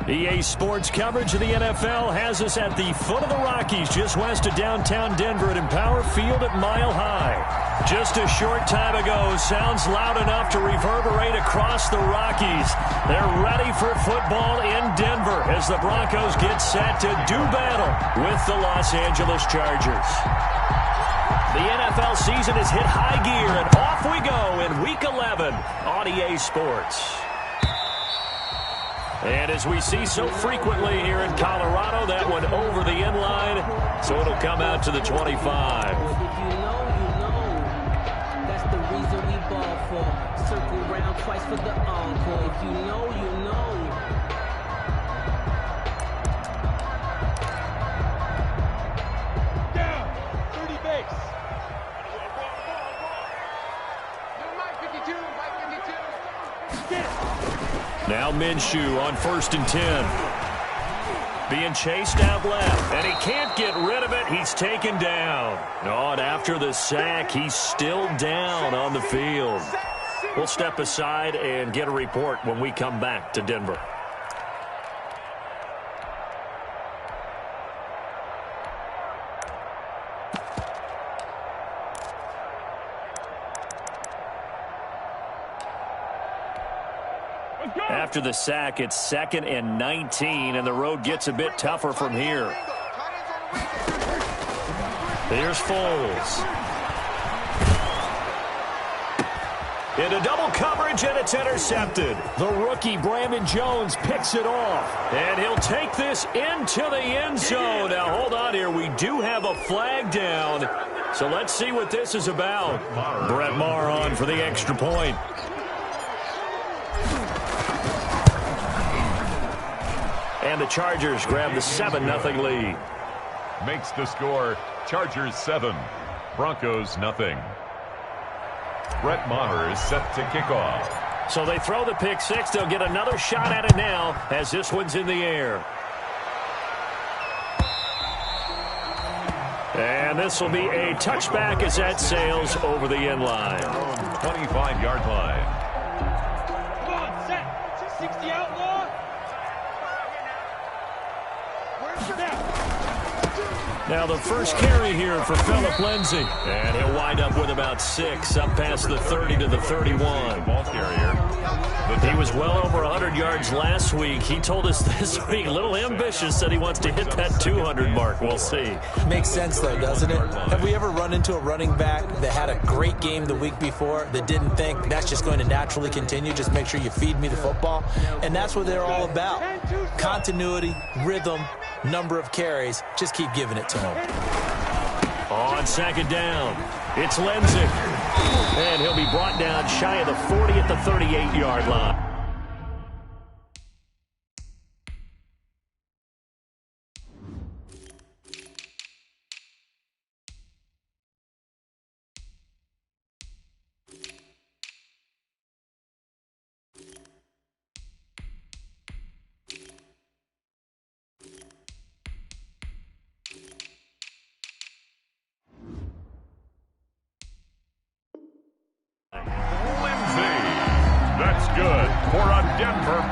EA Sports coverage of the NFL has us at the foot of the Rockies, just west of downtown Denver at Empower Field at Mile High. Just a short time ago, sounds loud enough to reverberate across the Rockies. They're ready for football in Denver as the Broncos get set to do battle with the Los Angeles Chargers. The NFL season has hit high gear, and off we go in Week 11 on EA Sports. And as we see so frequently here in Colorado, that one over the end line, so it'll come out to the 25. If you know, that's the reason we ball for. Circle round twice for the encore. If you know, you know. Down, 30 base. Mike 52, Mike 52. Get it. Now Minshew on 1st and 10. Being chased out left, and he can't get rid of it. He's taken down. Oh, and after the sack, he's still down on the field. We'll step aside and get a report when we come back to Denver. After the sack, it's 2nd and 19, and the road gets a bit tougher from here. Here's Foles. Into double coverage, and it's intercepted. The rookie, Brandon Jones, picks it off. And he'll take this into the end zone. Now, hold on here. We do have a flag down. So let's see what this is about. Brett Maher on for the extra point. And the Chargers grab the 7-0 lead. Makes the score Chargers 7, Broncos nothing. Brett Maher is set to kick off. So they throw the pick six. They'll get another shot at it now as this one's in the air. And this will be a touchback as that sails over the end line. 25-yard line. Come on, set. 60 outlaw. Now the first carry here for Phillip Lindsay. And he'll wind up with about 6, up past the 30 to the 31. Ball carrier. He was well over 100 yards last week. He told us this week, a little ambitious, that he wants to hit that 200 mark. We'll see. Makes sense, though, doesn't it? Have we ever run into a running back that had a great game the week before that didn't think that's just going to naturally continue? Just make sure you feed me the football. And that's what they're all about. Continuity, rhythm, number of carries. Just keep giving it to him. On 2nd down, it's Lindsay. And he'll be brought down shy of the 40 at the 38-yard line.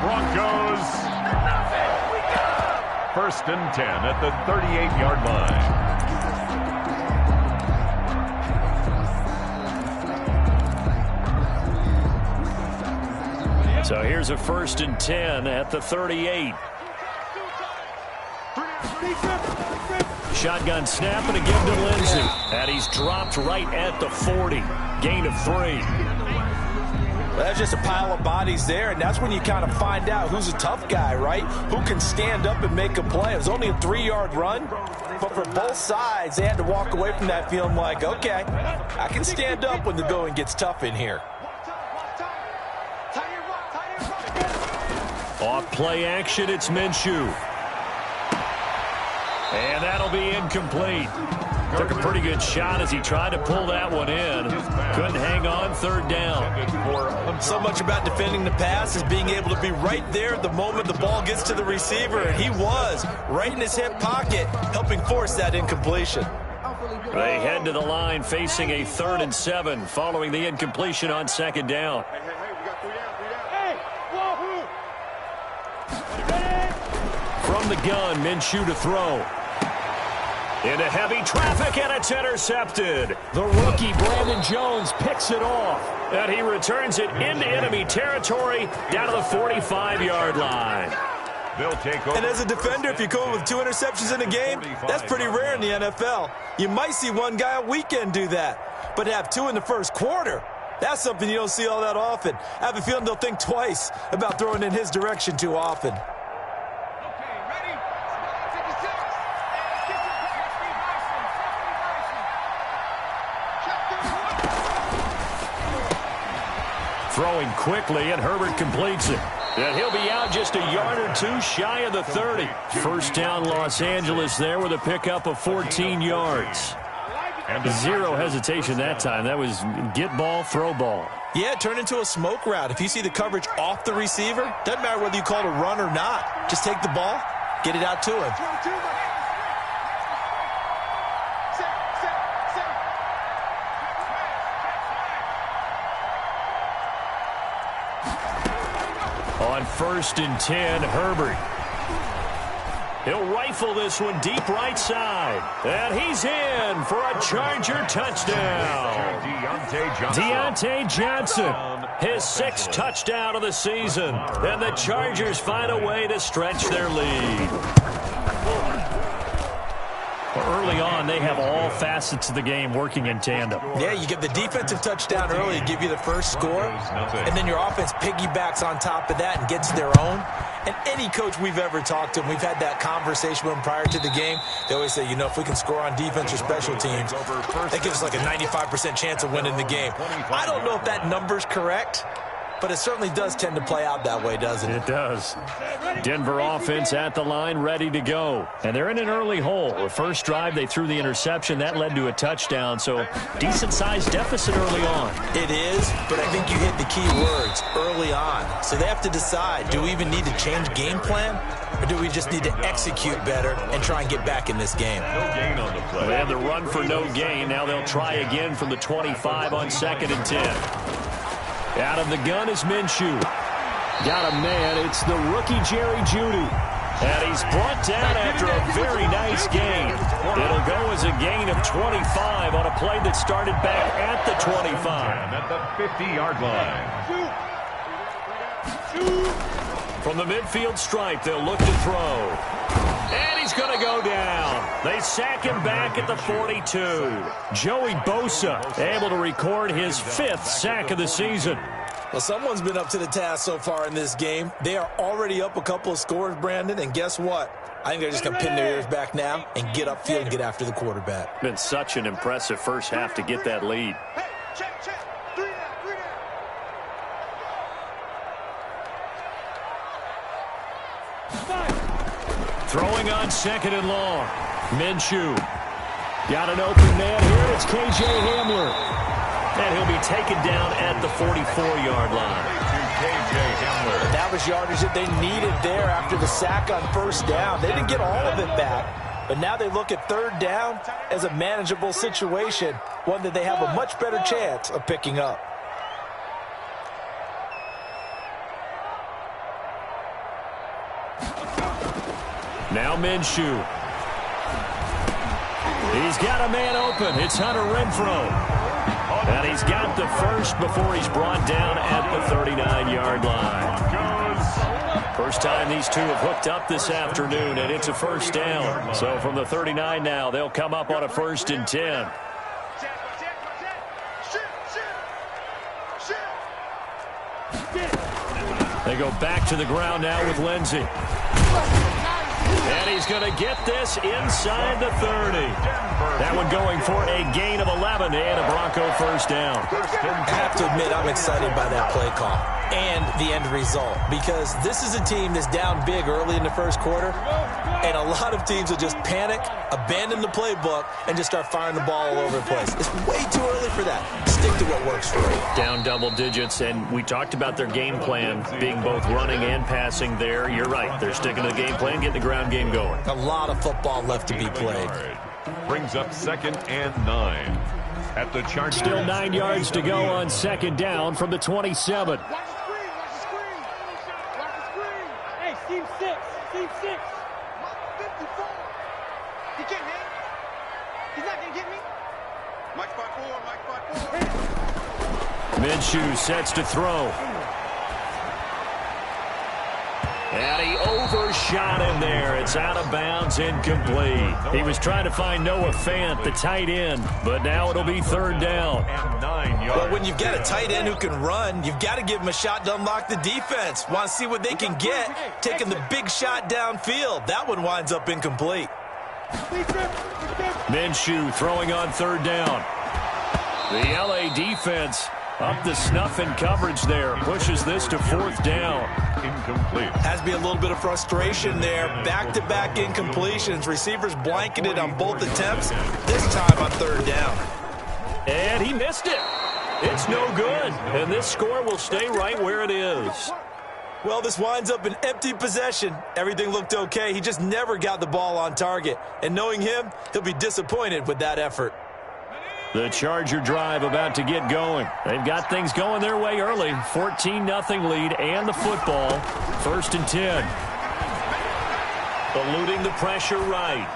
Broncos. 1st and 10 at the 38-yard line. So here's a 1st and 10 at the 38. Shotgun snap and a give to Lindsay. And he's dropped right at the 40. Gain of 3. That's just a pile of bodies there, and that's when you kind of find out who's a tough guy, right? Who can stand up and make a play. It was only a 3-yard run, but for both sides, they had to walk away from that feeling like, okay, I can stand up when the going gets tough in here. Off play action, it's Minshew. And that'll be incomplete. Took a pretty good shot as he tried to pull that one in. Couldn't hang on 3rd down. So much about defending the pass is being able to be right there the moment the ball gets to the receiver, and he was right in his hip pocket, helping force that incompletion. They head to the line facing a 3rd and 7 following the incompletion on 2nd down. gun, Minshew to throw. Into heavy traffic, and it's intercepted. The rookie, Brandon Jones, picks it off. And he returns it into enemy territory down to the 45-yard line. They'll take over. And as a defender, if you go with 2 interceptions in a game, that's pretty rare in the NFL. You might see one guy a weekend do that, but to have 2 in the first quarter, that's something you don't see all that often. I have a feeling they'll think twice about throwing in his direction too often. Throwing quickly, and Herbert completes it. And he'll be out just a yard or 2 shy of the 30. First down, Los Angeles there with a pickup of 14 yards. Zero hesitation that time. That was get ball, throw ball. Yeah, it turned into a smoke route. If you see the coverage off the receiver, doesn't matter whether you call it a run or not. Just take the ball, get it out to him. On 1st and 10, Herbert. He'll rifle this one deep right side. And he's in for a Charger touchdown. Deontay Johnson, his 6th touchdown of the season. And the Chargers find a way to stretch their lead. Early on, they have all facets of the game working in tandem. Yeah, you get the defensive touchdown early to give you the first score, and then your offense piggybacks on top of that and gets their own. And any coach we've ever talked to, and we've had that conversation with them prior to the game, they always say, you know, if we can score on defense or special teams, that gives us like a 95% chance of winning the game. I don't know if that number's correct, but it certainly does tend to play out that way, doesn't it? It does. Denver offense at the line, ready to go. And they're in an early hole. The first drive, they threw the interception. That led to a touchdown, so decent-sized deficit early on. It is, but I think you hit the key words, early on. So they have to decide, do we even need to change game plan, or do we just need to execute better and try and get back in this game? No gain on the play. They had the run for no gain. Now they'll try again from the 25 on 2nd and 10. Out of the gun is Minshew. Got a man. It's the rookie Jerry Jeudy. And he's brought down after a very nice gain. It'll go as a gain of 25 on a play that started back at the 25. At the 50-yard line. From the midfield stripe, they'll look to throw. And he's going to go down. They sack him back at the 42. Joey Bosa able to record his 5th sack of the season. Well, someone's been up to the task so far in this game. They are already up a couple of scores, Brandon, and guess what? I think they're just going to pin their ears back now and get upfield and get after the quarterback. Been such an impressive first half to get that lead. Throwing on 2nd and long. Minshew. Got an open man here. It's K.J. Hamler. And he'll be taken down at the 44-yard line. That was yardage that they needed there after the sack on 1st down. They didn't get all of it back, but now they look at 3rd down as a manageable situation, one that they have a much better chance of picking up. Now Minshew. He's got a man open. It's Hunter Renfrow. And he's got the first before he's brought down at the 39-yard line. First time these two have hooked up this afternoon, and it's a 1st down. So from the 39 now, they'll come up on a 1st and 10. They go back to the ground now with Lindsey. And he's going to get this inside the 30. That one going for a gain of 11 and a Bronco 1st down. I have to admit, I'm excited by that play call and the end result, because this is a team that's down big early in the 1st quarter, and a lot of teams will just panic, abandon the playbook, and just start firing the ball all over the place. It's way too early for that. Stick to what works for you. Down double digits, and we talked about their game plan being both running and passing there. You're right. They're sticking to the game plan, getting the ground game going. A lot of football left to be played. Brings up 2nd and 9 at the Chargers. Still 9 yards to go on 2nd down from the 27. Watch the screen. Watch the screen. Hey, team 6. Team 6. 54. He can't hang. He's not going to get me. Mike 5-4, Mike 5-4. Minshew sets to throw. And he overshot him there. It's out of bounds, incomplete. He was trying to find Noah Fant, the tight end, but now it'll be third down. And 9 yards. Well, when you've got a tight end who can run, you've got to give him a shot to unlock the defense. Want to see what they can get, taking the big shot downfield. That one winds up incomplete. Minshew throwing on third down. The LA defense up the snuff in coverage there. Pushes this to fourth down. Incomplete. Has to be a little bit of frustration there. Back-to-back incompletions. Receivers blanketed on both attempts. This time on third down. And he missed it. It's no good. And this score will stay right where it is. Well, this winds up an empty possession. Everything looked okay. He just never got the ball on target. And knowing him, he'll be disappointed with that effort. The Charger drive about to get going. They've got things going their way early. 14-0 lead and the football. 1st and 10. Eluding the pressure right.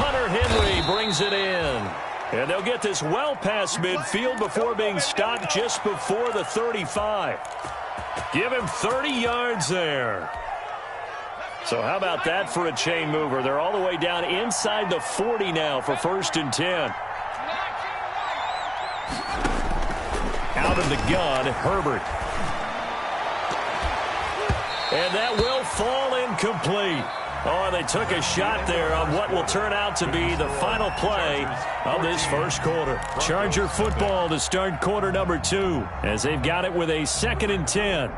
Hunter Henry brings it in. And they'll get this well past midfield before being stopped just before the 35. Give him 30 yards there. So how about that for a chain mover? They're all the way down inside the 40 now for 1st and 10. Out of the gun, Herbert. And that will fall incomplete. Oh, they took a shot there on what will turn out to be the final play of this first quarter. Charger football to start quarter number 2 as they've got it with a 2nd and 10.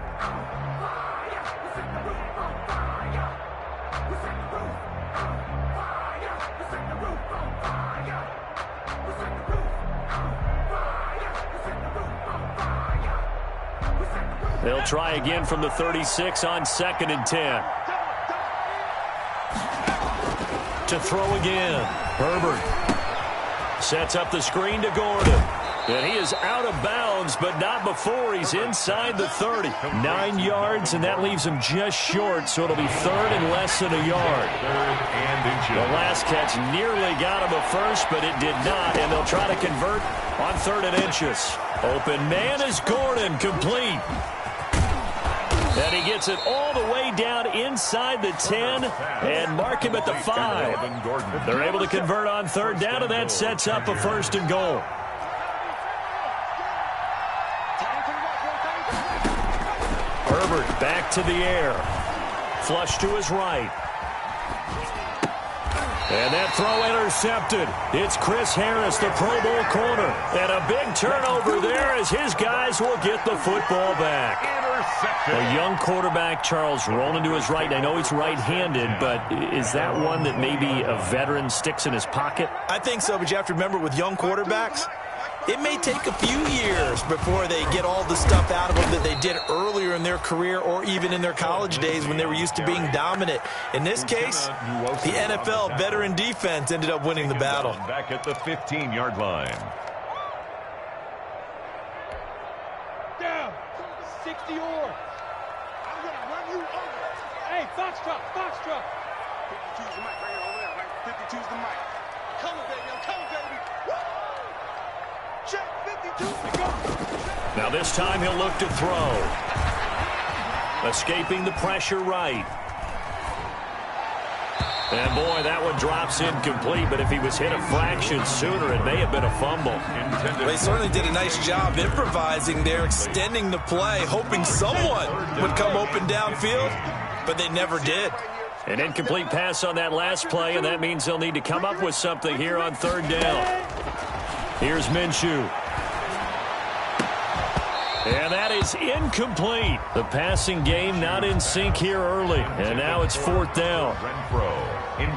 They'll try again from the 36 on 2nd and 10. To throw again. Herbert sets up the screen to Gordon. And he is out of bounds, but not before he's inside the 30. 9 yards, and that leaves him just short, so it'll be 3rd and less than a yard. 3rd and inches. The last catch nearly got him a first, but it did not, and they'll try to convert on 3rd and inches. Open man is Gordon, complete. And he gets it all the way down inside the 10 and mark him at the 5. They're able to convert on 3rd down, and that sets up a 1st and goal. Herbert back to the air. Flush to his right. And that throw intercepted. It's Chris Harris, the Pro Bowl corner. And a big turnover there as his guys will get the football back. A young quarterback, Charles, rolling to his right. I know he's right-handed, but is that one that maybe a veteran sticks in his pocket? I think so, but you have to remember with young quarterbacks, it may take a few years before they get all the stuff out of them that they did earlier in their career or even in their college days when they were used to being dominant. In this case, the NFL veteran defense ended up winning the battle. Back at the 15-yard line. Down. 60 or. I'm going to run you over. Hey, Foxtrot, Foxtrot. 52's the mic right here over there, right? 52's the mic. Come on, baby. I'm coming, baby. Woo! Check 52. Go. Now this time he'll look to throw. Escaping the pressure right. And boy, that one drops incomplete, but if he was hit a fraction sooner, it may have been a fumble. They certainly did a nice job improvising there, extending the play, hoping someone would come open downfield, but they never did. An incomplete pass on that last play, and that means they'll need to come up with something here on 3rd down. Here's Minshew. And that is incomplete. The passing game not in sync here early. And now it's 4th down.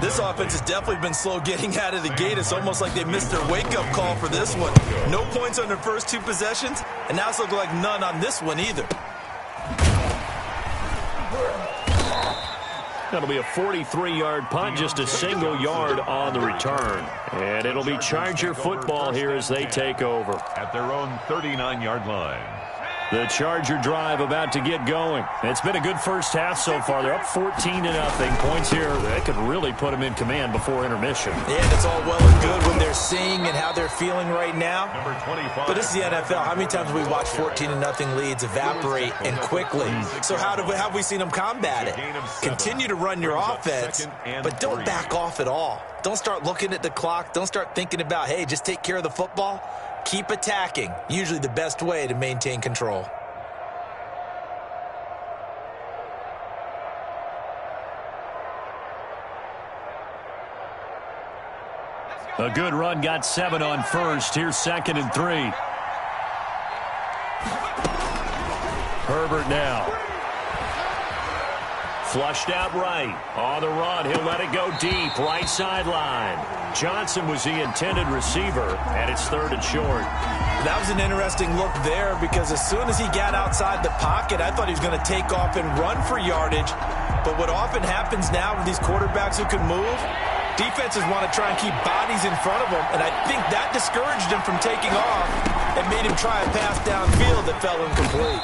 This offense has definitely been slow getting out of the gate. It's almost like they missed their wake-up call for this one. No points on their first 2 possessions, and now it's looking like none on this one either. That'll be a 43-yard punt, just a single yard on the return. And it'll be Charger football here as they take over. At their own 39-yard line. The Charger drive about to get going. It's been a good first half so far. They're up 14-0. Points here that could really put them in command before intermission. Yeah, it's all well and good when they're seeing and how they're feeling right now. Number 25. But this is the NFL. How many times have we watched 14-0 leads evaporate and quickly? So how have we seen them combat it? Continue to run your offense, but don't back off at all. Don't start looking at the clock. Don't start thinking about, hey, just take care of the football. Keep attacking. Usually the best way to maintain control. A good run got 7 on first. Here's 2nd and 3. Herbert now. Flushed out right. On the run, he'll let it go deep. Right sideline. Johnson was the intended receiver, and it's 3rd and short. That was an interesting look there because as soon as he got outside the pocket, I thought he was going to take off and run for yardage. But what often happens now with these quarterbacks who can move, defenses want to try and keep bodies in front of them, and I think that discouraged him from taking off and made him try a pass downfield that fell incomplete.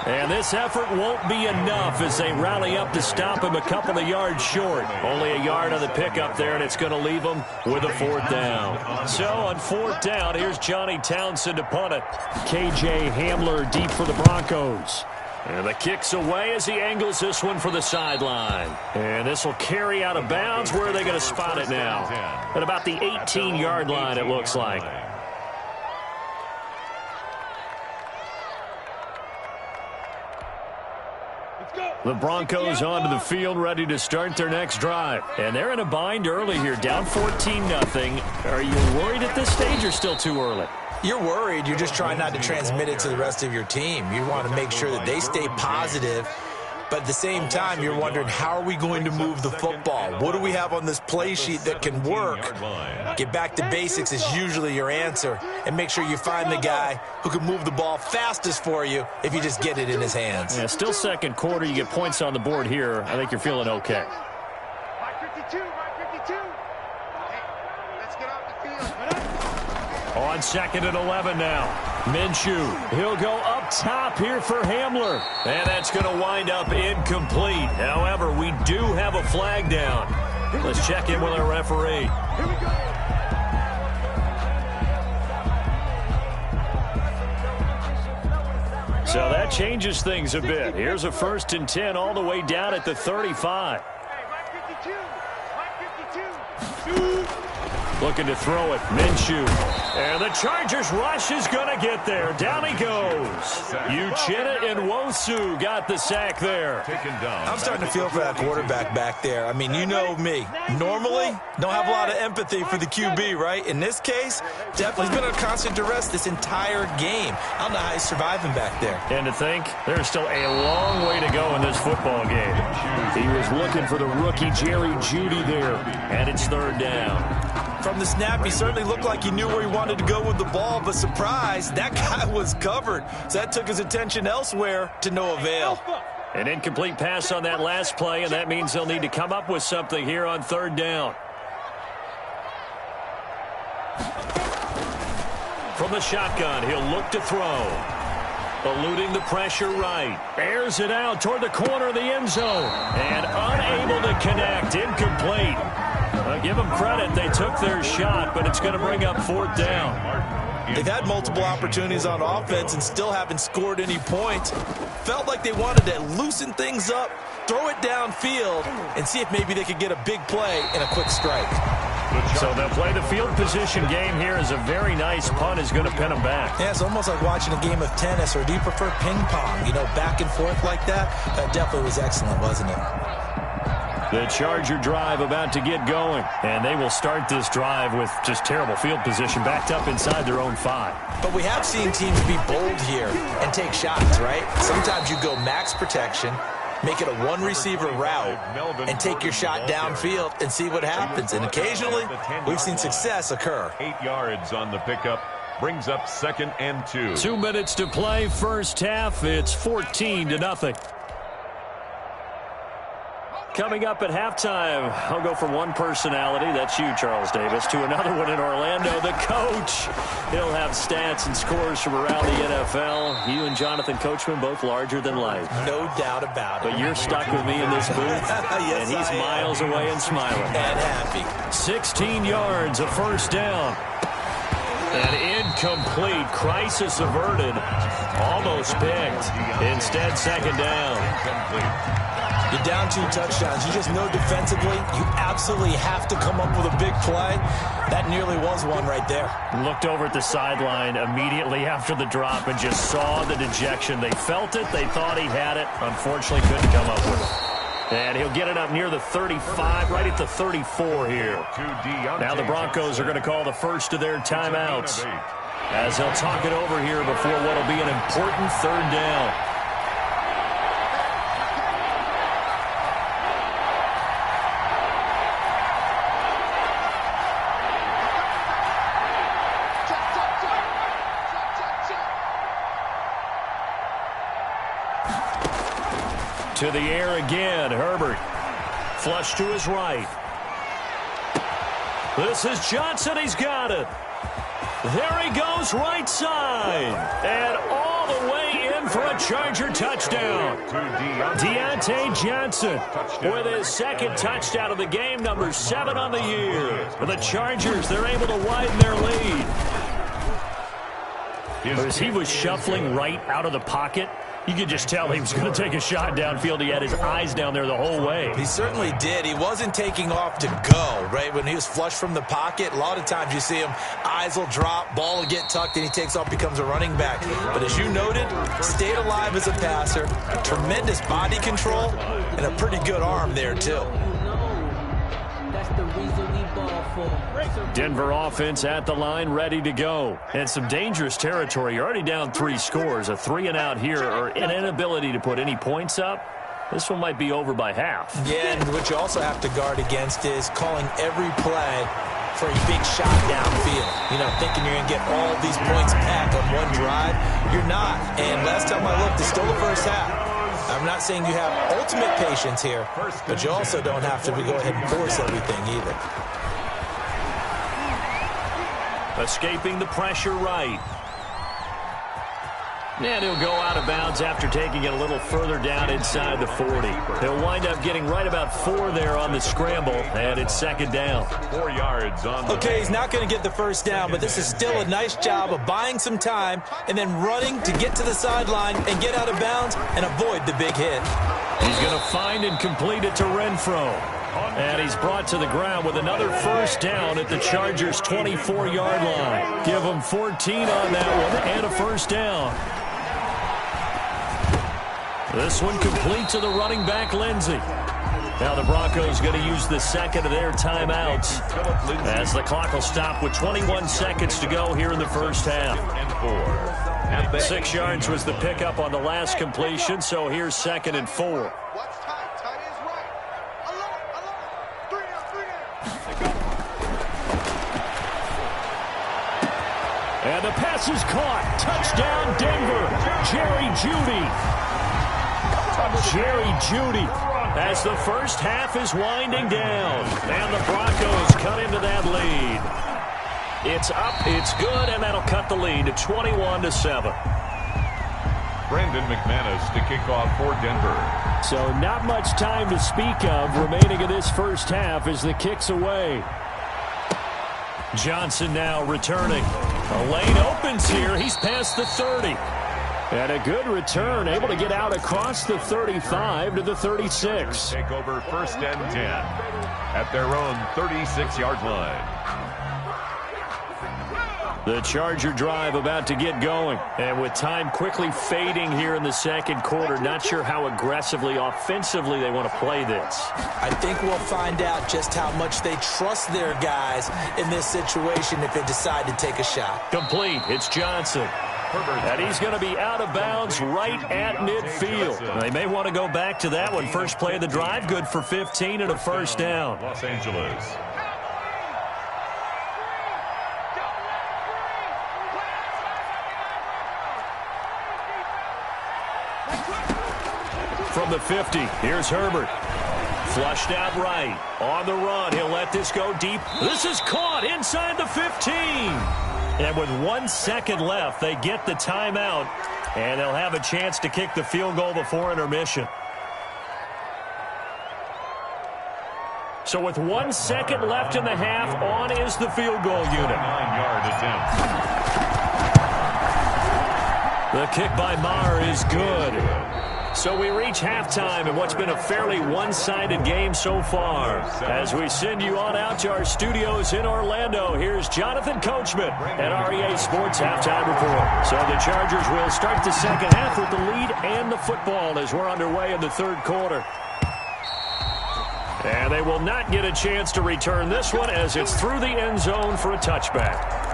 And this effort won't be enough as they rally up to stop him a couple of yards short. Only a yard on the pickup there, and it's going to leave them with a 4th down. So on 4th down, here's Johnny Townsend to punt it. KJ Hamler deep for the Broncos. And the kick's away as he angles this one for the sideline. And this will carry out of bounds. Where are they going to spot it now? At about the 18-yard line, it looks like. The Broncos onto the field, ready to start their next drive. And they're in a bind early here, down 14-0. Are you worried at this stage or still too early? You're worried. You're just trying not to transmit it to the rest of your team. You want to make sure that they stay positive. But at the same time, you're wondering, how are we going to move the football? What do we have on this play sheet that can work? Get back to basics is usually your answer. And make sure you find the guy who can move the ball fastest for you if you just get it in his hands. Yeah, still second quarter. You get points on the board here. I think you're feeling okay. On 2nd and 11 now. Minshew, he'll go up top here for Hamler. And that's going to wind up incomplete. However, we do have a flag down. Let's check in with our referee. Here we go. So that changes things a bit. Here's a 1st and 10 all the way down at the 35. Looking to throw it. Minshew. And the Chargers rush is going to get there. Down he goes. Uchenna and Nwosu got the sack there. I'm starting to feel for that quarterback back there. I mean, you know me. Normally, don't have a lot of empathy for the QB, right? In this case, definitely been under constant duress this entire game. I don't know how he's surviving back there. And to think, there's still a long way to go in this football game. He was looking for the rookie Jerry Jeudy there. And it's 3rd down. From the snap, he certainly looked like he knew where he wanted to go with the ball, but surprise, that guy was covered. So that took his attention elsewhere to no avail. An incomplete pass on that last play, and that means they'll need to come up with something here on 3rd down. From the shotgun, he'll look to throw. Eluding the pressure right. Airs it out toward the corner of the end zone. And unable to connect. Incomplete. Give them credit. They took their shot, but it's going to bring up 4th down. They've had multiple opportunities on offense and still haven't scored any points. Felt like they wanted to loosen things up, throw it downfield, and see if maybe they could get a big play and a quick strike. So they'll play the field position game here as a very nice punt is going to pin them back. Yeah, it's almost like watching a game of tennis, or do you prefer ping pong? You know, back and forth like that? That definitely was excellent, wasn't it? The Charger drive about to get going, and they will start this drive with just terrible field position backed up inside their own 5. But we have seen teams be bold here and take shots, right? Sometimes you go max protection, make it a one-receiver route, and take your shot downfield and see what happens. And occasionally, we've seen success occur. 8 yards on the pickup. Brings up 2nd and 2. 2 minutes to play first half. It's 14-0. Coming up at halftime, I'll go from one personality, that's you, Charles Davis, to another one in Orlando, the coach. He'll have stats and scores from around the NFL. You and Jonathan Coachman, both larger than life. No doubt about it. But you're stuck with me in this booth, yes, and he's miles away and smiling. And happy. 16 yards, a first down. An incomplete, crisis averted, almost picked. Instead, second down. You're down 2 touchdowns. You just know defensively you absolutely have to come up with a big play. That nearly was one right there. Looked over at the sideline immediately after the drop and just saw the dejection. They felt it. They thought he had it. Unfortunately, couldn't come up with it. And he'll get it up near the 35, right at the 34 here. Now the Broncos are going to call the first of their timeouts as they'll talk it over here before what will be an important third down. To the air again, Herbert. Flush to his right. This is Johnson, he's got it. There he goes, right side. And all the way in for a Charger touchdown. Deontay Johnson with his second touchdown of the game, number 7 on the year. For the Chargers, they're able to widen their lead. As he was shuffling right out of the pocket, you could just tell he was going to take a shot downfield. He had his eyes down there the whole way. He certainly did. He wasn't taking off to go, right? When he was flush from the pocket, a lot of times you see him, eyes will drop, ball will get tucked, and he takes off, becomes a running back. But as you noted, stayed alive as a passer, tremendous body control, and a pretty good arm there, too. That's the reason we ball for. Denver offense at the line, ready to go. And some dangerous territory. You're already down 3 scores. A 3-and-out here, or an inability to put any points up. This one might be over by half. Yeah, and what you also have to guard against is calling every play for a big shot downfield. You know, thinking you're going to get all these points back on one drive. You're not. And last time I looked, it's still the first half. I'm not saying you have ultimate patience here, but you also don't have to go ahead and force everything either. Escaping the pressure right. And he'll go out of bounds after taking it a little further down inside the 40. He'll wind up getting right about 4 there on the scramble, and it's second down. 4 yards on the Okay, he's not going to get the first down, but this is still a nice job of buying some time and then running to get to the sideline and get out of bounds and avoid the big hit. He's going to find and complete it to Renfro. And he's brought to the ground with another first down at the Chargers' 24-yard line. Give him 14 on that one and a first down. This one complete to the running back, Lindsey. Now the Broncos going to use the second of their timeouts as the clock will stop with 21 seconds to go here in the first half. 6 yards was the pickup on the last completion, so here's 2nd and 4. And the pass is caught. Touchdown, Denver. Jerry Jeudy as the first half is winding down. And the Broncos cut into that lead. It's up, it's good, and that'll cut the lead to 21-7. Brandon McManus to kick off for Denver. So not much time to speak of remaining in this first half as the kick's away. Johnson now returning. A lane opens here. He's past the 30. And a good return, able to get out across the 35 to the 36. Take over 1st and 10 at their own 36-yard line. The Charger drive about to get going. And with time quickly fading here in the second quarter, not sure how aggressively, offensively they want to play this. I think we'll find out just how much they trust their guys in this situation if they decide to take a shot. Complete. It's Johnson. And he's going to be out of bounds right at midfield. They may want to go back to that one. First play of the drive, good for 15 and a first down. Los Angeles. From the 50, here's Herbert. Flushed out right. On the run, he'll let this go deep. This is caught inside the 15. And with 1 second left, they get the timeout, and they'll have a chance to kick the field goal before intermission. So with 1 second left in the half, on is the field goal unit. 9-yard attempt. The kick by Maher is good. So we reach halftime in what's been a fairly one-sided game so far. As we send you on out to our studios in Orlando, here's Jonathan Coachman at REA Sports Halftime Report. So the Chargers will start the second half with the lead and the football as we're underway in the third quarter. And they will not get a chance to return this one as it's through the end zone for a touchback.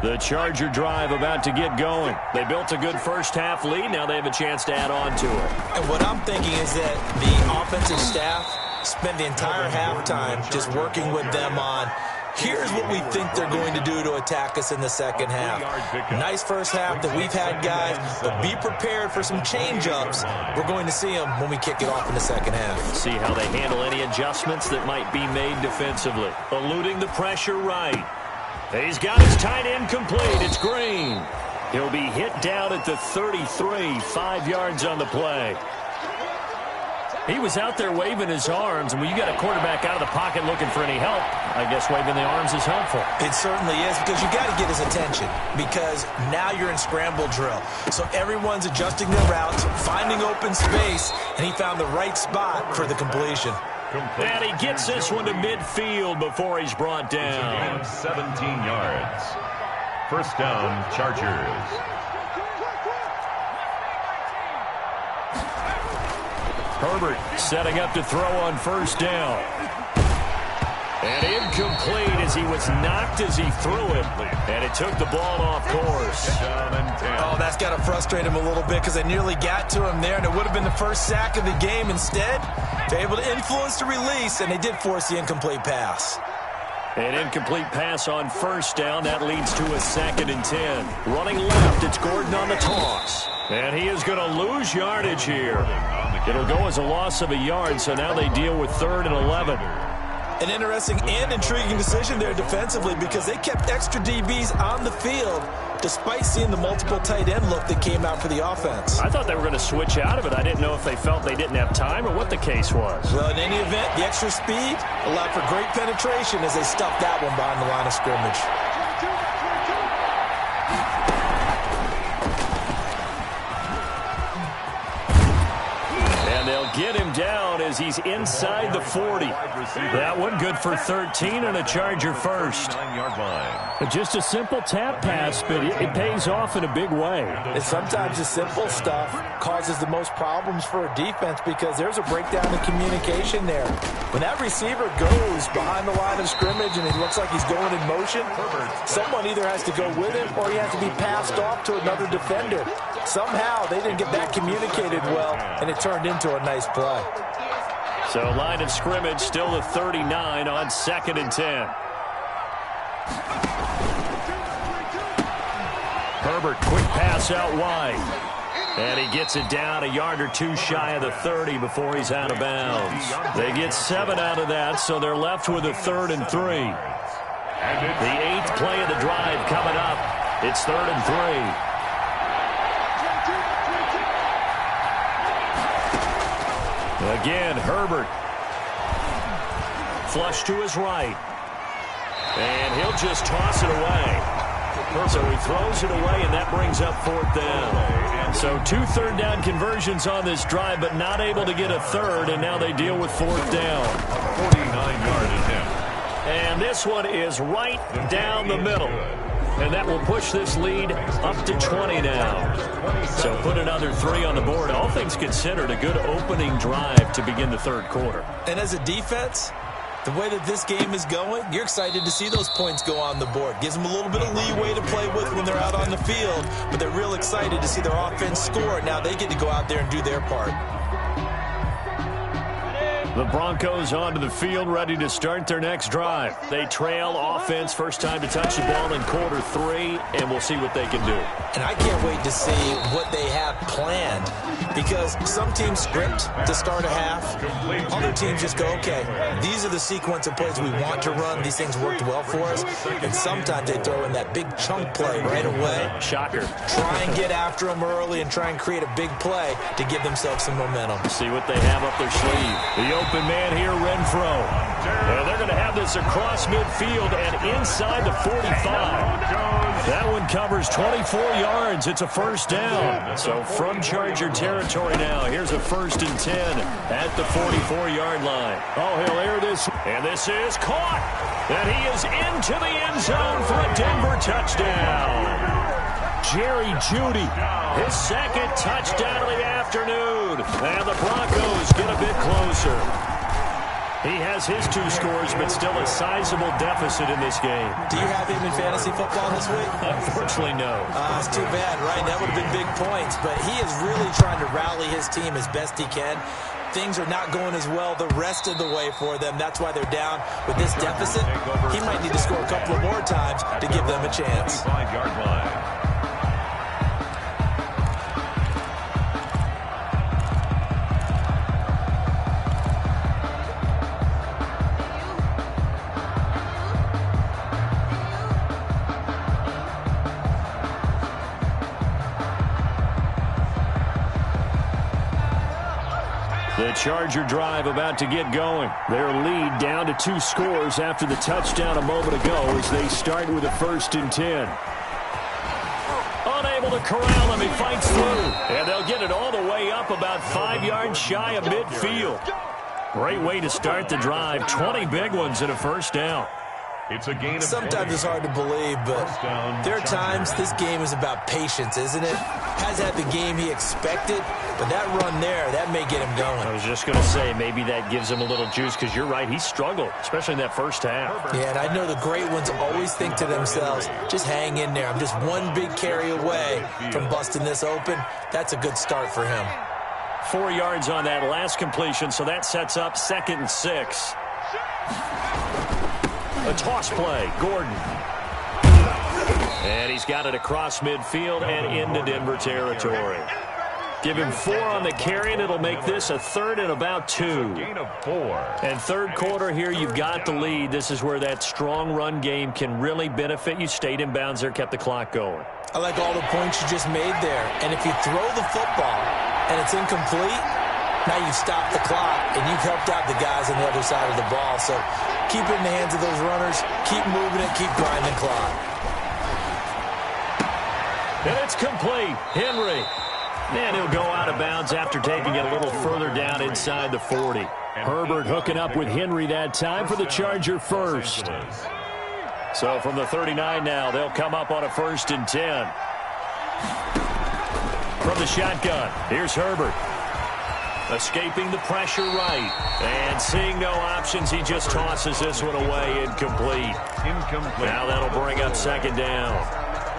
The Charger drive about to get going. They built a good first-half lead. Now they have a chance to add on to it. And what I'm thinking is that the offensive staff spent the entire halftime just working with them on, here's what we think they're going to do to attack us in the second half. Nice first half that we've had, guys, but be prepared for some change-ups. We're going to see them when we kick it off in the second half. See how they handle any adjustments that might be made defensively. Eluding the pressure right. He's got his tight end complete. It's Green. He'll be hit down at the 33, 5 yards on the play. He was out there waving his arms, and when you got a quarterback out of the pocket looking for any help, I guess waving the arms is helpful. It certainly is, because you got to get his attention, because now you're in scramble drill. So everyone's adjusting their routes, finding open space, and he found the right spot for the completion. And he gets this one to midfield before he's brought down. 17 yards. First down, Chargers. Herbert setting up to throw on first down. And incomplete as he was knocked as he threw it. And it took the ball off course. Oh, that's got to frustrate him a little bit because they nearly got to him there, and it would have been the first sack of the game. Instead, they're able to influence the release, and they did force the incomplete pass. An incomplete pass on first down. That leads to a 2nd and 10. Running left, it's Gordon on the toss. And he is going to lose yardage here. It'll go as a loss of a yard, so now they deal with 3rd and 11. An interesting and intriguing decision there defensively because they kept extra DBs on the field despite seeing the multiple tight end look that came out for the offense. I thought they were going to switch out of it. I didn't know if they felt they didn't have time or what the case was. Well, in any event, the extra speed allowed for great penetration as they stuffed that one behind the line of scrimmage. They'll get him down as he's inside the 40. That one good for 13 and a Charger first. 9-yard line. Just a simple tap pass, but it pays off in a big way. And sometimes the simple stuff causes the most problems for a defense because there's a breakdown in communication there. When that receiver goes behind the line of scrimmage and it looks like he's going in motion, someone either has to go with him or he has to be passed off to another defender. Somehow they didn't get that communicated well, and it turned into a nice play. So line of scrimmage still the 39 on 2nd and 10. Herbert, quick pass out wide. And he gets it down a yard or two shy of the 30 before he's out of bounds. They get 7 out of that, so they're left with a 3rd and 3. The 8th play of the drive coming up. It's 3rd and 3. Again, Herbert. Flush to his right. And he'll just toss it away. So he throws it away, and that brings up 4th down. So 2 third down conversions on this drive, but not able to get a 3rd, and now they deal with 4th down. 49-yard attempt. And this one is right down the middle. And that will push this lead up to 20 now. So put another 3 on the board. All things considered, a good opening drive to begin the third quarter. And as a defense, The way that this game is going, you're excited to see those points go on the board. Gives them a little bit of leeway to play with when they're out on the field, but they're real excited to see their offense score. Now they get to go out there and do their part. The Broncos onto the field, ready to start their next drive. They trail offense, first time to touch the ball in quarter 3, and we'll see what they can do. And I can't wait to see what they have planned, because some teams script to start a half. Other teams just go, okay, these are the sequence of plays we want to run. These things worked well for us. And sometimes they throw in that big chunk play right away. Shocker. Try and get after them early and try and create a big play to give themselves some momentum. See what they have up their sleeve. The open man here, Renfro. And they're going to have this across midfield and inside the 45. That one covers 24 yards. It's a first down. So from Charger territory now, here's a 1st and 10 at the 44-yard line. Oh, he'll air this. And this is caught. And he is into the end zone for a Denver touchdown. Jerry Jeudy, his 2nd touchdown of the afternoon. And the Broncos get a bit closer. He has his 2 scores, but still a sizable deficit in this game. Do you have him in fantasy football this week? Unfortunately, no. It's too bad, right? That would have been big points, but he is really trying to rally his team as best he can. Things are not going as well the rest of the way for them. That's why they're down with this deficit. He might need to score a couple of more times to give them a chance. 5-yard line. The Charger drive about to get going. Their lead down to 2 scores after the touchdown a moment ago as they start with a 1st and 10. Unable to corral him. He fights through. And they'll get it all the way up about 5 yards shy of midfield. Great way to start the drive. 20 big ones and a 1st down. It's a gain of Sometimes it's hard to believe, but there are times this game is about patience, isn't it? Has had the game he expected, but that run there, that may get him going. I was just going to say, maybe that gives him a little juice, because you're right, he struggled, especially in that first half. Yeah, and I know the great ones always think to themselves, just hang in there. I'm just one big carry away from busting this open. That's a good start for him. 4 yards on that last completion, so that sets up 2nd and 6. A toss play, Gordon. And he's got it across midfield and into Denver territory. Give him 4 on the carry, and it'll make this a 3rd and about 2. gain of 4. And 3rd quarter here, you've got the lead. This is where that strong run game can really benefit you. Stayed in bounds there, kept the clock going. I like all the points you just made there. And if you throw the football and it's incomplete, now you stop the clock, and you've helped out the guys on the other side of the ball. So keep it in the hands of those runners. Keep moving it. Keep grinding the clock. And it's complete. Henry. And he'll go out of bounds after taking it a little further down inside the 40. Herbert hooking up with Henry that time for the Charger 1st. So from the 39 now, they'll come up on a 1st and 10. From the shotgun, here's Herbert. Escaping the pressure right. And seeing no options, he just tosses this one away. Incomplete. Now that'll bring up 2nd down.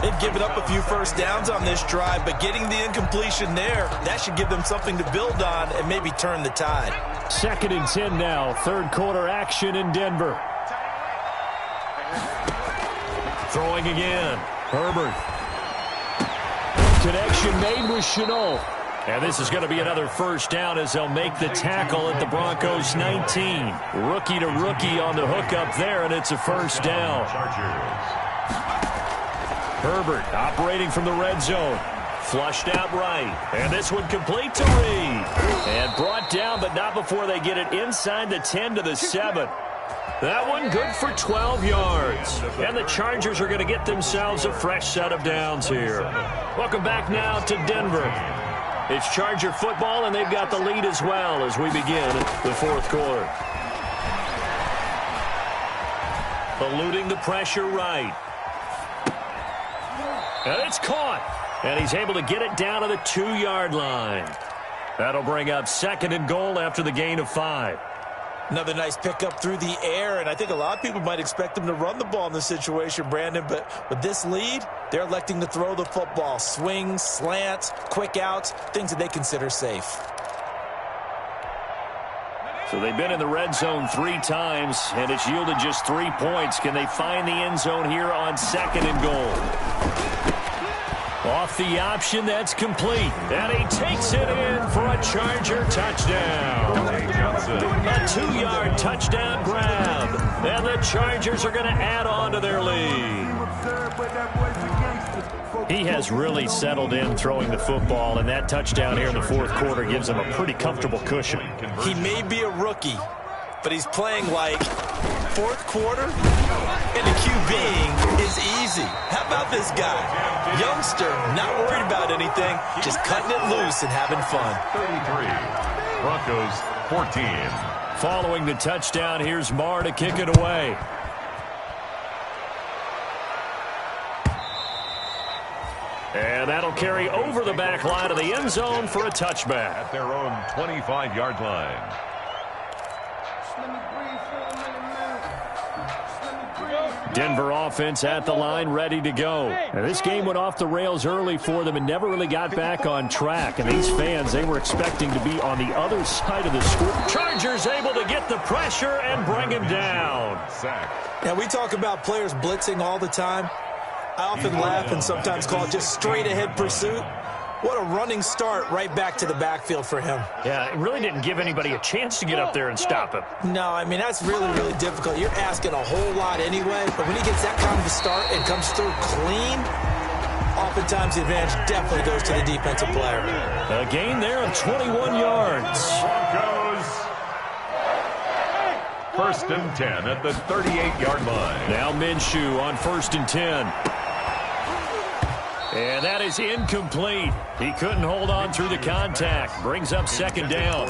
They've given up a few first downs on this drive, but getting the incompletion there, that should give them something to build on and maybe turn the tide. 2nd and 10 now. 3rd quarter action in Denver. Throwing again. Herbert. Connection made with Chenault. And this is going to be another 1st down as they'll make the tackle at the Broncos 19. Rookie to rookie on the hook up there, and it's a 1st down. Herbert operating from the red zone. Flushed out right. And this one complete to Reed. And brought down, but not before they get it inside the 10 to the 7. That one good for 12 yards. And the Chargers are going to get themselves a fresh set of downs here. Welcome back now to Denver. It's Charger football, and they've got the lead as well as we begin the 4th quarter. Eluding the pressure right. And it's caught. And he's able to get it down to the 2-yard line. That'll bring up 2nd and goal after the gain of 5. Another nice pickup through the air, and I think a lot of people might expect them to run the ball in this situation, Brandon, but with this lead, they're electing to throw the football. Swings, slants, quick outs, things that they consider safe. So they've been in the red zone 3 times, and it's yielded just 3 points. Can they find the end zone here on 2nd and goal? Off the option, that's complete. And he takes it in for a Charger touchdown. A 2-yard touchdown grab. And the Chargers are going to add on to their lead. He has really settled in throwing the football, and that touchdown here in the 4th quarter gives him a pretty comfortable cushion. He may be a rookie, but he's playing like 4th quarter, and the QBing is easy. How about this guy? Youngster, not worried about anything, just cutting it loose and having fun. 33, Broncos 14. Following the touchdown, here's Marr to kick it away. And that'll carry over the back line of the end zone for a touchback. At their own 25-yard line. Denver offense at the line, ready to go. Now, this game went off the rails early for them and never really got back on track. And these fans, they were expecting to be on the other side of the score. Chargers able to get the pressure and bring him down. Sack. Now, we talk about players blitzing all the time. I often laugh and sometimes call it just straight-ahead pursuit. What a running start right back to the backfield for him. Yeah, it really didn't give anybody a chance to get up there and stop him. No, I mean, that's really, really difficult. You're asking a whole lot anyway, but when he gets that kind of a start and comes through clean, oftentimes the advantage definitely goes to the defensive player. A gain there of 21 yards. Broncos. 1st and 10 at the 38-yard line. Now Minshew on 1st and 10. And that is incomplete. He couldn't hold on through the contact. Brings up 2nd down.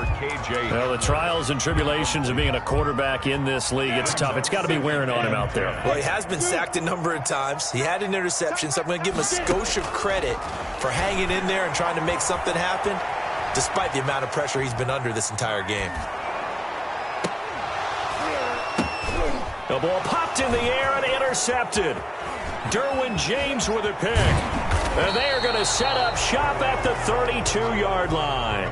Well, the trials and tribulations of being a quarterback in this league, it's tough. It's got to be wearing on him out there. Well, he has been sacked a number of times. He had an interception, so I'm going to give him a skosh of credit for hanging in there and trying to make something happen, despite the amount of pressure he's been under this entire game. The ball popped in the air and intercepted. Derwin James with a pick. And they are going to set up shop at the 32-yard line.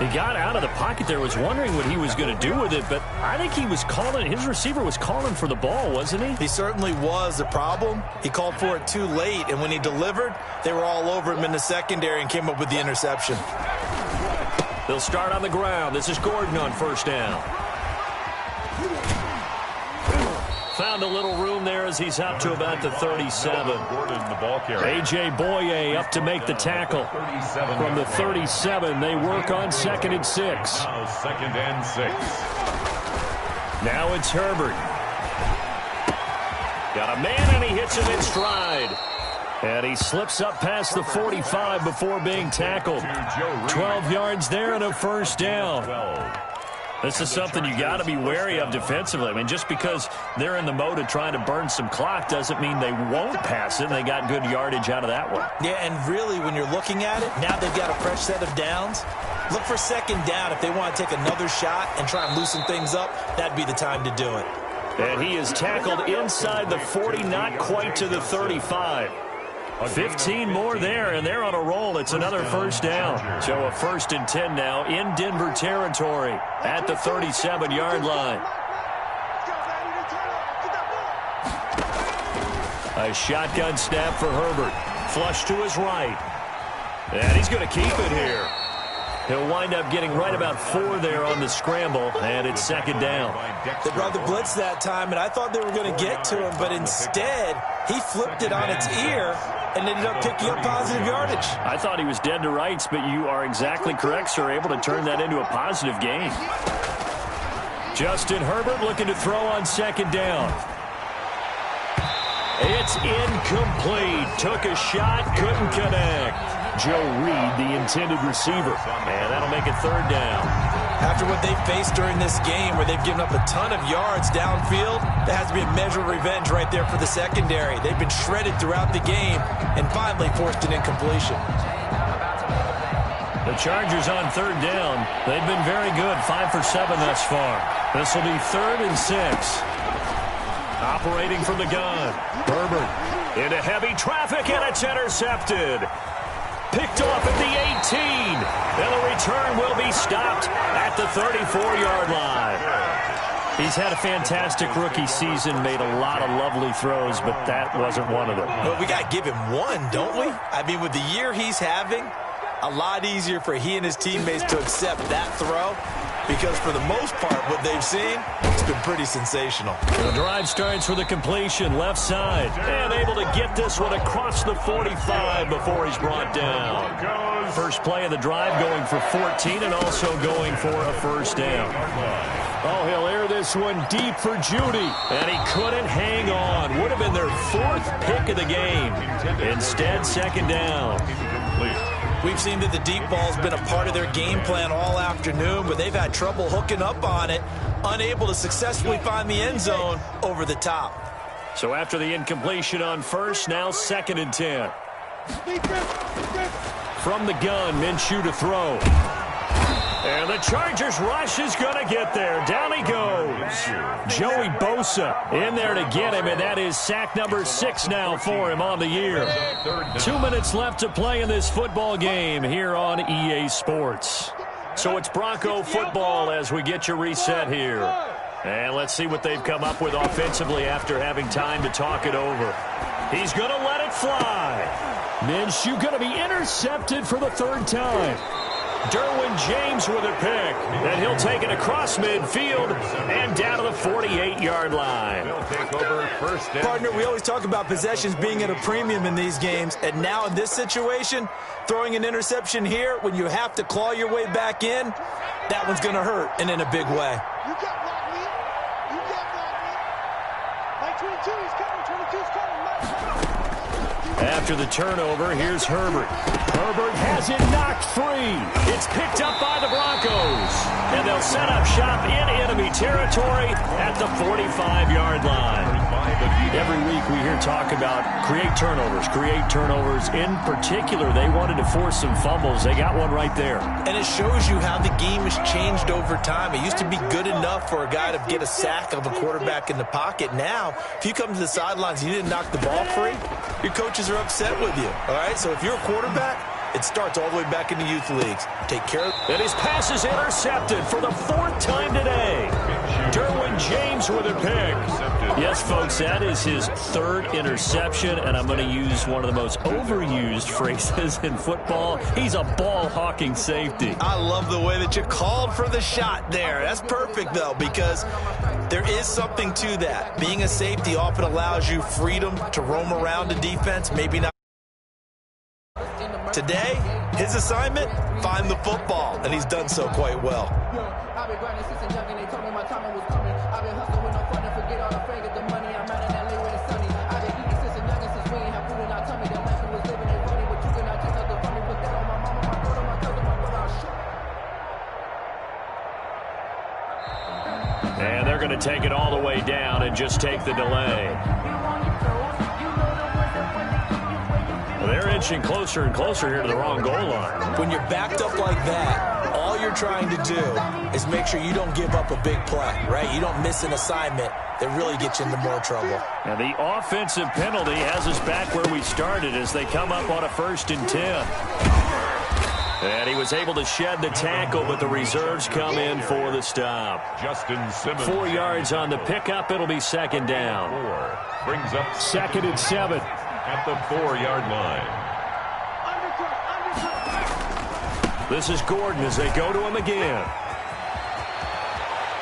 He got out of the pocket there, was wondering what he was going to do with it, but I think he was calling, his receiver was calling for the ball, wasn't he? He certainly was. The problem, he called for it too late, and when he delivered, they were all over him in the secondary and came up with the interception. They'll start on the ground. This is Gordon on 1st down. Found a little room there as he's out to about the 37. Gordon, the ball carrier. A.J. Boye up to make the tackle. From the 37, they work on 2nd and 6. Now 2nd and 6. Now it's Herbert. Got a man, and he hits him in stride. And he slips up past the 45 before being tackled. 12 yards there and a 1st down. This is something you got to be wary of defensively. I mean, just because they're in the mode of trying to burn some clock doesn't mean they won't pass it. They got good yardage out of that one. Yeah, and really, when you're looking at it, now they've got a fresh set of downs. Look for 2nd down. If they want to take another shot and try and loosen things up, that'd be the time to do it. And he is tackled inside the 40, not quite to the 35. 15 more there, and they're on a roll. It's another 1st down. So a 1st and 10 now in Denver territory at the 37-yard line. A shotgun snap for Herbert. Flush to his right. And he's going to keep it here. He'll wind up getting right about 4 there on the scramble, and it's 2nd down. They brought the blitz that time, and I thought they were going to get to him, but instead he flipped it on its ear and ended up picking up positive yardage. I thought he was dead to rights, but you are exactly correct, sir, able to turn that into a positive gain. Justin Herbert looking to throw on 2nd down. It's incomplete. Took a shot, couldn't connect. Joe Reed, the intended receiver. And that'll make it 3rd down. After what they've faced during this game where they've given up a ton of yards downfield, there has to be a measure of revenge right there for the secondary. They've been shredded throughout the game and finally forced an incompletion. The Chargers on third down. They've been very good, 5 for 7 thus far. This will be 3rd and 6. Operating from the gun. Herbert into heavy traffic, and it's intercepted. Picked off at the 18. And the return will be stopped at the 34-yard line. He's had a fantastic rookie season, made a lot of lovely throws, but that wasn't one of them. Well, we got to give him one, don't we? I mean, with the year he's having, a lot easier for he and his teammates to accept that throw, because for the most part, what they've seen, it's been pretty sensational. The drive starts with a completion, left side, and able to get this one across the 45 before he's brought down. First play of the drive going for 14 and also going for a first down. Oh, he'll air this one deep for Judy, and he couldn't hang on. Would have been their 4th pick of the game. Instead, second down. We've seen that the deep ball's been a part of their game plan all afternoon, but they've had trouble hooking up on it, unable to successfully find the end zone over the top. So after the incompletion on first, now 2nd and 10. From the gun, Minshew to throw. And the Chargers rush is going to get there. Down he goes. Joey Bosa in there to get him, and that is sack number 6 now for him on the year. 2 minutes left to play in this football game here on EA Sports. So it's Bronco football as we get you reset here. And let's see what they've come up with offensively after having time to talk it over. He's going to let it fly. Minshew going to be intercepted for the 3rd time. Derwin James with a pick, and he'll take it across midfield and down to the 48-yard line. Partner, we always talk about possessions being at a premium in these games, and now in this situation, throwing an interception here when you have to claw your way back in, that one's going to hurt, and in a big way. You got blocked me. You got blocked me. Mike 22 is coming. 22's coming. After the turnover, here's Herbert. Herbert has it knocked free. It's picked up by the Broncos. And they'll set up shop in enemy territory at the 45-yard line. Every week we hear talk about create turnovers. In particular, they wanted to force some fumbles. They got one right there. And it shows you how the game has changed over time. It used to be good enough for a guy to get a sack of a quarterback in the pocket. Now, if you come to the sidelines and you didn't knock the ball free, your coaches are upset with you. All right, so if you're a quarterback, it starts all the way back in the youth leagues. Take care of it. And his pass is intercepted for the 4th time today. Derwin James with a pick. Yes, folks, that is his 3rd interception, and I'm going to use one of the most overused phrases in football. He's a ball-hawking safety. I love the way that you called for the shot there. That's perfect, though, because there is something to that. Being a safety often allows you freedom to roam around the defense, maybe not. Today, his assignment, find the football, and he's done so quite well. And they're going to take it all the way down and just take the delay. They're inching closer and closer here to the wrong goal line. When you're backed up like that, all you're trying to do is make sure you don't give up a big play, right? You don't miss an assignment that really gets you into more trouble. And the offensive penalty has us back where we started as they come up on a 1st and 10. And he was able to shed the tackle, but the reserves come in for the stop. Justin Simmons. 4 yards on the pickup. It'll be 2nd down. Brings up 2nd and 7. At the 4-yard line. This is Gordon as they go to him again.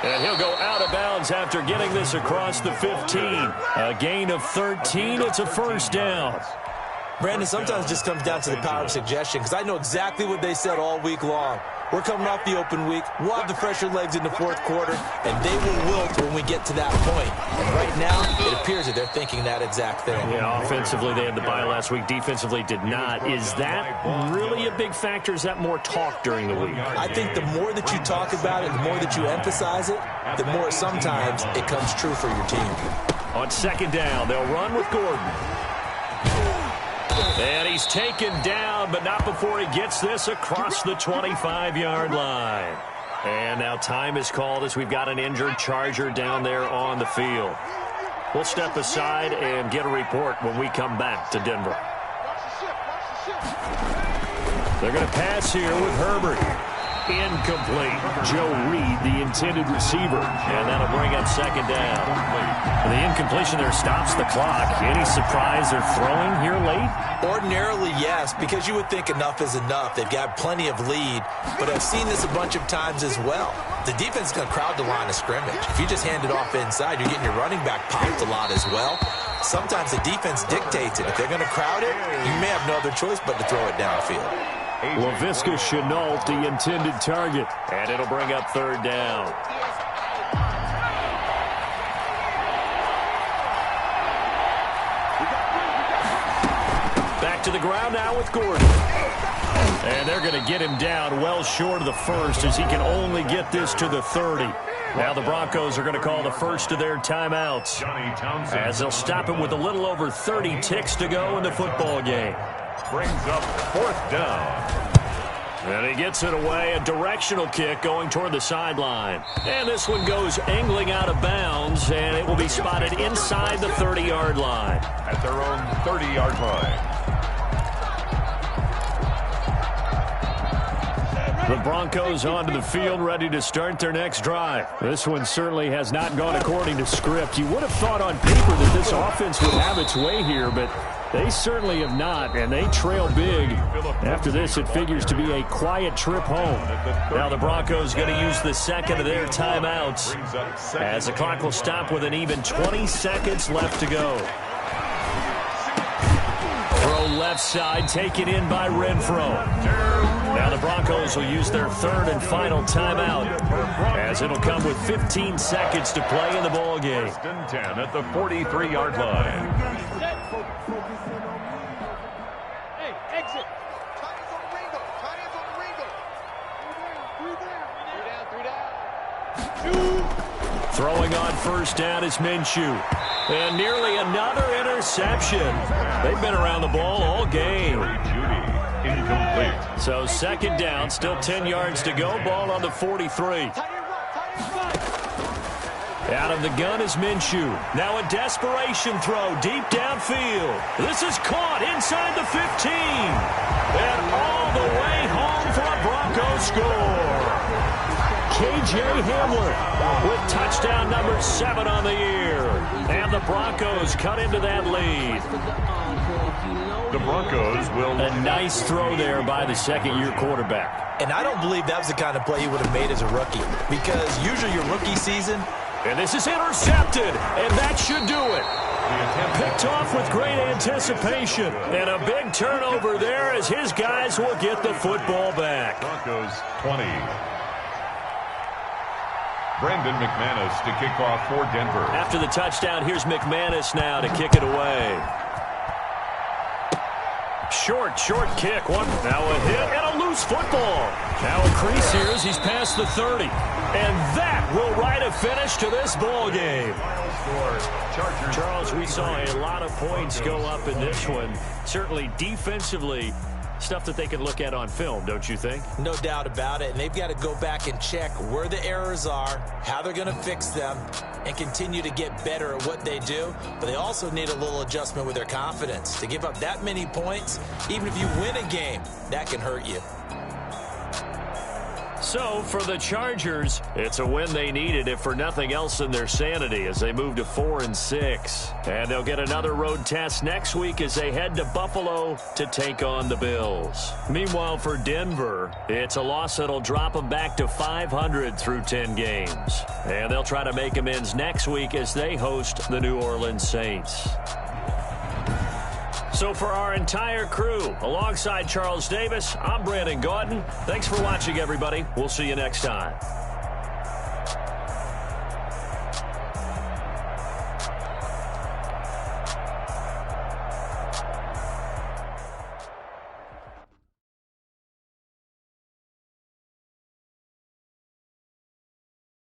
And he'll go out of bounds after getting this across the 15. A gain of 13. It's a 1st down. Brandon, sometimes it just comes down to the power of suggestion, because I know exactly what they said all week long. We're coming off the open week. We'll have the fresher legs in the 4th quarter, and they will wilt when we get to that point. And right now, it appears that they're thinking that exact thing. Yeah, offensively, they had the bye last week. Defensively, did not. Is that really a big factor? Is that more talk during the week? I think the more that you talk about it, the more that you emphasize it, the more sometimes it comes true for your team. On 2nd down, they'll run with Gordon. And he's taken down, but not before he gets this across the 25-yard line. And now time is called as we've got an injured Charger down there on the field. We'll step aside and get a report when we come back to Denver. They're going to pass here with Herbert. Incomplete. Joe Reed, the intended receiver. And that'll bring up second down. The incompletion there stops the clock. Any surprise they're throwing here late? Ordinarily, yes, because you would think enough is enough. They've got plenty of lead, but I've seen this a bunch of times as well. The defense is going to crowd the line of scrimmage. If you just hand it off inside, you're getting your running back popped a lot as well. Sometimes the defense dictates it. If they're going to crowd it, you may have no other choice but to throw it downfield. Laviska Shenault, the intended target, and it'll bring up third down. Back to the ground now with Gordon. And they're going to get him down well short of the first as he can only get this to the 30. Now the Broncos are going to call the first of their timeouts as they'll stop it with a little over 30 ticks to go in the football game. Brings up fourth down. And he gets it away, a directional kick going toward the sideline. And this one goes angling out of bounds, and it will be spotted inside the 30-yard line. At their own 30-yard line. The Broncos onto the field, ready to start their next drive. This one certainly has not gone according to script. You would have thought on paper that this offense would have its way here, but they certainly have not, and they trail big. After this, it figures to be a quiet trip home. Now the Broncos going to use the second of their timeouts as the clock will stop with an even 20 seconds left to go. Throw left side, taken in by Renfro. Now the Broncos will use their third and final timeout as it'll come with 15 seconds to play in the ball game. 10 at the 43-yard line. Hey, exit. Throwing on first down is Minshew. And nearly another interception. They've been around the ball all game. Incomplete. So second down, still 10 yards to go. Ball on the 43. Out of the gun is Minshew. Now a desperation throw deep downfield. This is caught inside the 15. And all the way home for a Broncos score. K.J. Hamler with touchdown number 7 on the year. And the Broncos cut into that lead. The Broncos will... A nice throw there by the second-year quarterback. And I don't believe that was the kind of play he would have made as a rookie, because usually your rookie season... And this is intercepted, and that should do it. Picked off with great anticipation, and a big turnover there as his guys will get the football back. Broncos 20. Brandon McManus to kick off for Denver. After the touchdown, here's McManus now to kick it away. Short kick. Now a hit and a loose football. Now a crease here as he's past the 30. And that will write a finish to this ball game. Charles, we saw a lot of points go up in this one. Certainly defensively, stuff that they can look at on film, don't you think? No doubt about it. And they've got to go back and check where the errors are, how they're going to fix them, and continue to get better at what they do. But they also need a little adjustment with their confidence. To give up that many points, even if you win a game, that can hurt you. So, for the Chargers, it's a win they needed, if for nothing else than their sanity, as they move to 4-6. And they'll get another road test next week as they head to Buffalo to take on the Bills. Meanwhile, for Denver, it's a loss that'll drop them back to 500 through 10 games. And they'll try to make amends next week as they host the New Orleans Saints. So for our entire crew, alongside Charles Davis, I'm Brandon Gaudin. Thanks for watching, everybody. We'll see you next time.